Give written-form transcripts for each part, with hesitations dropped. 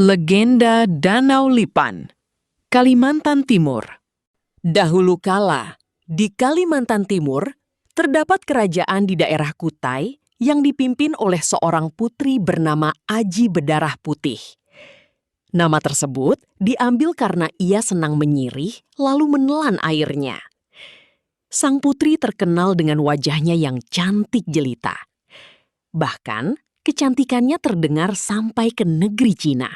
Legenda Danau Lipan, Kalimantan Timur. Dahulu kala, di Kalimantan Timur, terdapat kerajaan di daerah Kutai yang dipimpin oleh seorang putri bernama Aji Berdarah Putih. Nama tersebut diambil karena ia senang menyirih lalu menelan airnya. Sang putri terkenal dengan wajahnya yang cantik jelita. Bahkan, kecantikannya terdengar sampai ke negeri Cina.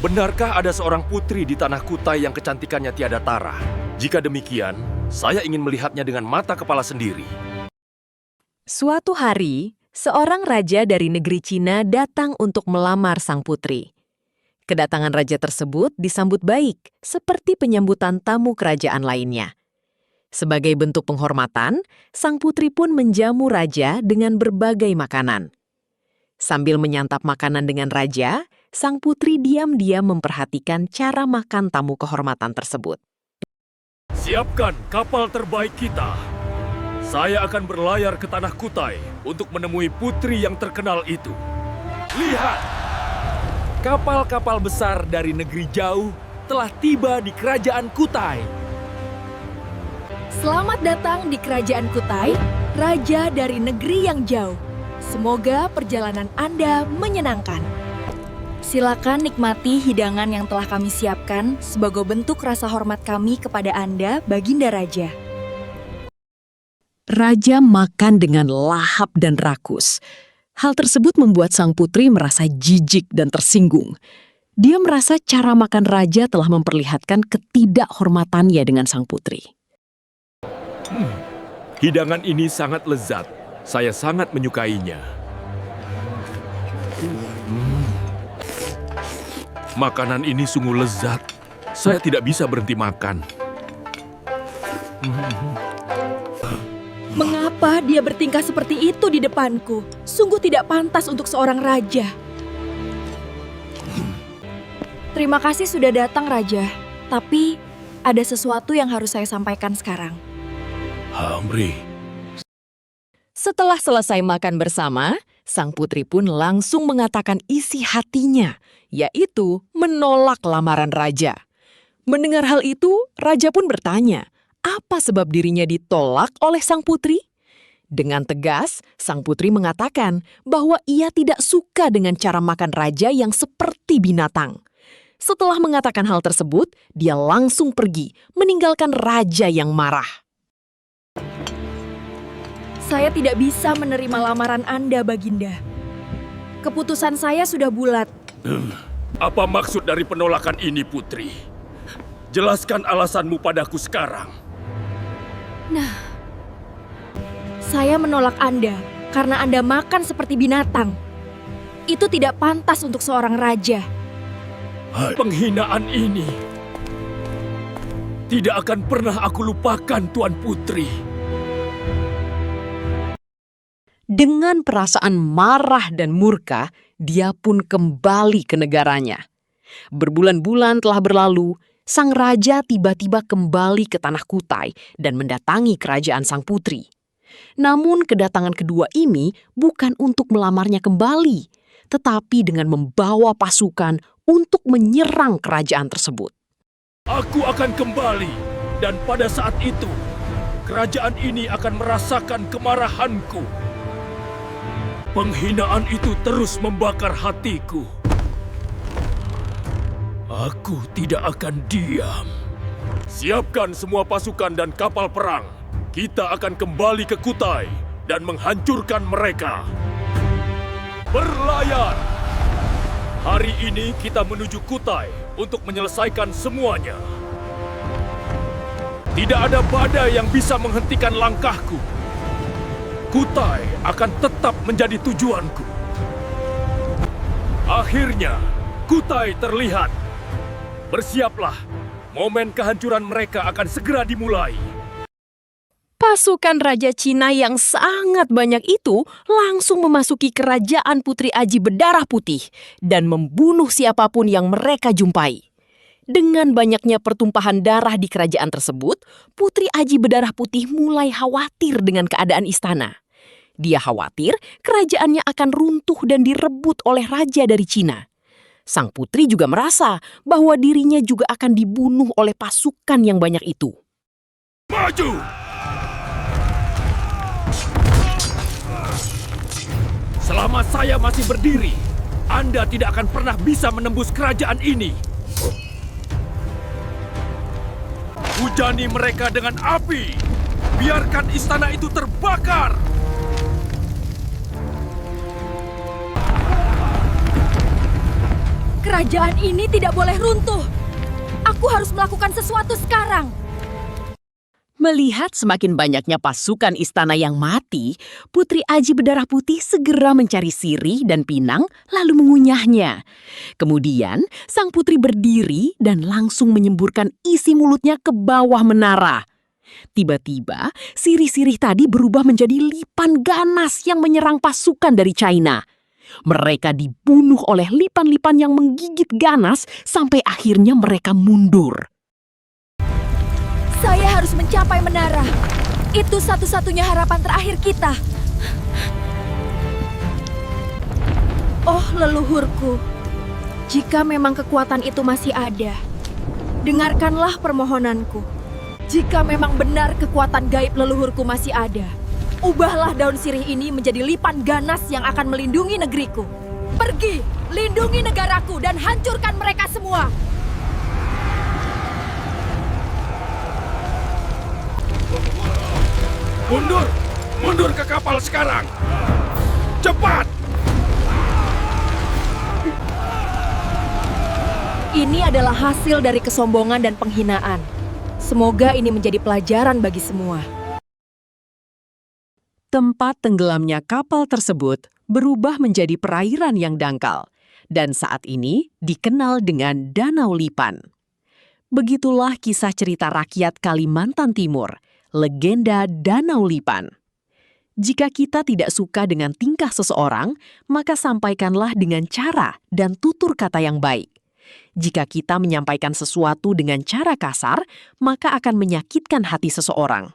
Benarkah ada seorang putri di tanah Kutai yang kecantikannya tiada tara? Jika demikian, saya ingin melihatnya dengan mata kepala sendiri. Suatu hari, seorang raja dari negeri Cina datang untuk melamar sang putri. Kedatangan raja tersebut disambut baik, seperti penyambutan tamu kerajaan lainnya. Sebagai bentuk penghormatan, sang putri pun menjamu raja dengan berbagai makanan. Sambil menyantap makanan dengan raja, sang putri diam-diam memperhatikan cara makan tamu kehormatan tersebut. Siapkan kapal terbaik kita. Saya akan berlayar ke tanah Kutai untuk menemui putri yang terkenal itu. Lihat! Kapal-kapal besar dari negeri jauh telah tiba di kerajaan Kutai. Selamat datang di kerajaan Kutai, raja dari negeri yang jauh. Semoga perjalanan Anda menyenangkan. Silakan nikmati hidangan yang telah kami siapkan sebagai bentuk rasa hormat kami kepada Anda, Baginda Raja. Raja makan dengan lahap dan rakus. Hal tersebut membuat sang putri merasa jijik dan tersinggung. Dia merasa cara makan raja telah memperlihatkan ketidakhormatannya dengan sang putri. Hidangan ini sangat lezat. Saya sangat menyukainya. Makanan ini sungguh lezat. Saya tidak bisa berhenti makan. Mengapa dia bertingkah seperti itu di depanku? Sungguh tidak pantas untuk seorang raja. Terima kasih sudah datang, Raja. Tapi ada sesuatu yang harus saya sampaikan sekarang. Hamri. Setelah selesai makan bersama, sang putri pun langsung mengatakan isi hatinya, yaitu menolak lamaran raja. Mendengar hal itu, raja pun bertanya, apa sebab dirinya ditolak oleh sang putri? Dengan tegas, sang putri mengatakan bahwa ia tidak suka dengan cara makan raja yang seperti binatang. Setelah mengatakan hal tersebut, dia langsung pergi, meninggalkan raja yang marah. Saya tidak bisa menerima lamaran Anda, Baginda. Keputusan saya sudah bulat. Apa maksud dari penolakan ini, Putri? Jelaskan alasanmu padaku sekarang. Nah, saya menolak Anda karena Anda makan seperti binatang. Itu tidak pantas untuk seorang raja. Penghinaan ini tidak akan pernah aku lupakan, Tuan Putri. Dengan perasaan marah dan murka, dia pun kembali ke negaranya. Berbulan-bulan telah berlalu, sang raja tiba-tiba kembali ke tanah Kutai dan mendatangi kerajaan sang putri. Namun kedatangan kedua ini bukan untuk melamarnya kembali, tetapi dengan membawa pasukan untuk menyerang kerajaan tersebut. Aku akan kembali, dan pada saat itu, kerajaan ini akan merasakan kemarahanku. Penghinaan itu terus membakar hatiku. Aku tidak akan diam. Siapkan semua pasukan dan kapal perang. Kita akan kembali ke Kutai dan menghancurkan mereka. Berlayar! Hari ini kita menuju Kutai untuk menyelesaikan semuanya. Tidak ada badai yang bisa menghentikan langkahku. Kutai akan tetap menjadi tujuanku. Akhirnya, Kutai terlihat. Bersiaplah, momen kehancuran mereka akan segera dimulai. Pasukan Raja Cina yang sangat banyak itu langsung memasuki kerajaan Putri Aji Berdarah Putih dan membunuh siapapun yang mereka jumpai. Dengan banyaknya pertumpahan darah di kerajaan tersebut, Putri Aji Berdarah Putih mulai khawatir dengan keadaan istana. Dia khawatir kerajaannya akan runtuh dan direbut oleh raja dari Cina. Sang putri juga merasa bahwa dirinya juga akan dibunuh oleh pasukan yang banyak itu. Maju! Selama saya masih berdiri, Anda tidak akan pernah bisa menembus kerajaan ini. Hujani mereka dengan api. Biarkan istana itu terbakar. Kerajaan ini tidak boleh runtuh. Aku harus melakukan sesuatu sekarang. Melihat semakin banyaknya pasukan istana yang mati, Putri Aji Berdarah Putih segera mencari sirih dan pinang lalu mengunyahnya. Kemudian, sang putri berdiri dan langsung menyemburkan isi mulutnya ke bawah menara. Tiba-tiba, sirih-sirih tadi berubah menjadi lipan ganas yang menyerang pasukan dari China. Mereka dibunuh oleh lipan-lipan yang menggigit ganas sampai akhirnya mereka mundur. Saya harus mencapai menara. Itu satu-satunya harapan terakhir kita. Oh leluhurku, jika memang kekuatan itu masih ada, dengarkanlah permohonanku. Jika memang benar kekuatan gaib leluhurku masih ada, ubahlah daun sirih ini menjadi lipan ganas yang akan melindungi negeriku. Pergi, lindungi negaraku dan hancurkan mereka semua. Mundur! Mundur ke kapal sekarang! Cepat! Ini adalah hasil dari kesombongan dan penghinaan. Semoga ini menjadi pelajaran bagi semua. Tempat tenggelamnya kapal tersebut berubah menjadi perairan yang dangkal, dan saat ini dikenal dengan Danau Lipan. Begitulah kisah cerita rakyat Kalimantan Timur, legenda Danau Lipan. Jika kita tidak suka dengan tingkah seseorang, maka sampaikanlah dengan cara dan tutur kata yang baik. Jika kita menyampaikan sesuatu dengan cara kasar, maka akan menyakitkan hati seseorang.